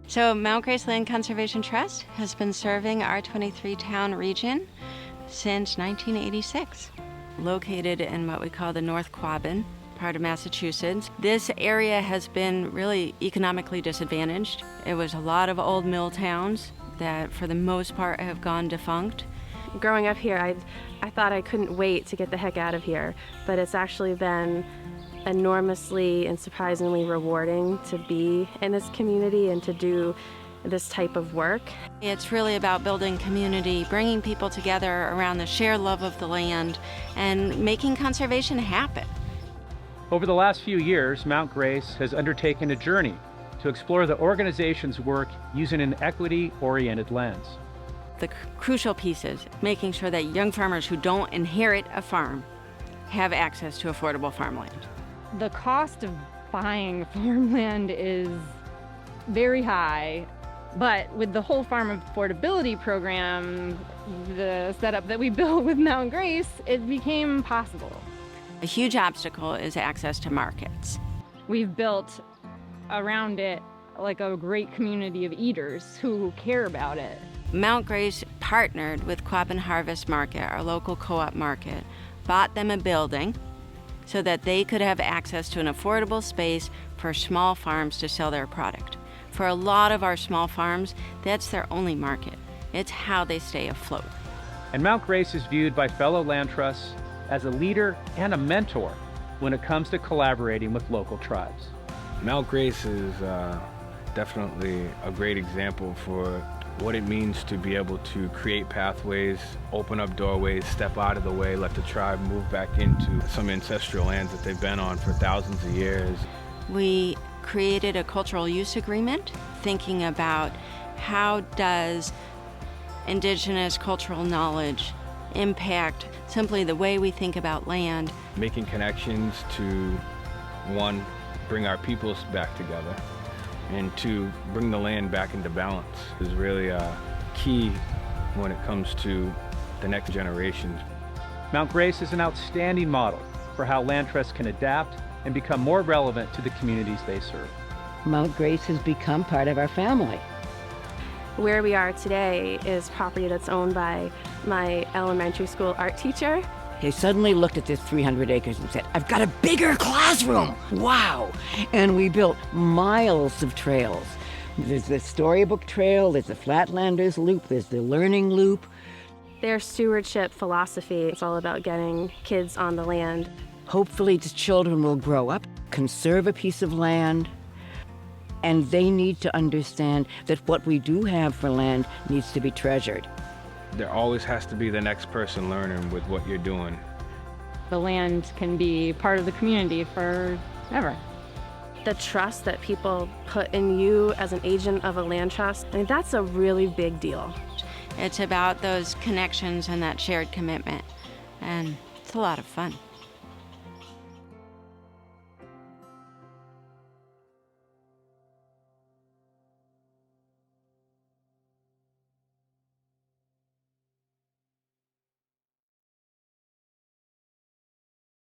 So Mount Grace Land Conservation Trust has been serving our 23-town region since 1986. Located in what we call the North Quabbin, part of Massachusetts. This area has been really economically disadvantaged. It was a lot of old mill towns that for the most part have gone defunct. Growing up here, I thought I couldn't wait to get the heck out of here, but it's actually been enormously and surprisingly rewarding to be in this community and to do this type of work. It's really about building community, bringing people together around the shared love of the land, and making conservation happen. Over the last few years, Mount Grace has undertaken a journey to explore the organization's work using an equity-oriented lens. The crucial piece is making sure that young farmers who don't inherit a farm have access to affordable farmland. The cost of buying farmland is very high, but with the whole farm affordability program, the setup that we built with Mount Grace, it became possible. A huge obstacle is access to markets. We've built around it like a great community of eaters who care about it. Mount Grace partnered with Quabbin Harvest Market, our local co-op market, bought them a building so that they could have access to an affordable space for small farms to sell their product. For a lot of our small farms, that's their only market. It's how they stay afloat. And Mount Grace is viewed by fellow land trusts as a leader and a mentor when it comes to collaborating with local tribes. Mount Grace is definitely a great example for what it means to be able to create pathways, open up doorways, step out of the way, let the tribe move back into some ancestral lands that they've been on for thousands of years. We created a cultural use agreement thinking about how does indigenous cultural knowledge impact simply the way we think about land. Making connections to, one, bring our peoples back together, and two, bring the land back into balance is really key when it comes to the next generations. Mount Grace is an outstanding model for how land trusts can adapt and become more relevant to the communities they serve. Mount Grace has become part of our family. Where we are today is property that's owned by my elementary school art teacher. They suddenly looked at this 300 acres and said, I've got a bigger classroom! Wow! And we built miles of trails. There's the Storybook Trail, there's the Flatlanders Loop, there's the Learning Loop. Their stewardship philosophy, it's all about getting kids on the land. Hopefully the children will grow up, conserve a piece of land, and they need to understand that what we do have for land needs to be treasured. There always has to be the next person learning with what you're doing. The land can be part of the community forever. The trust that people put in you as an agent of a land trust, I mean, that's a really big deal. It's about those connections and that shared commitment, and it's a lot of fun.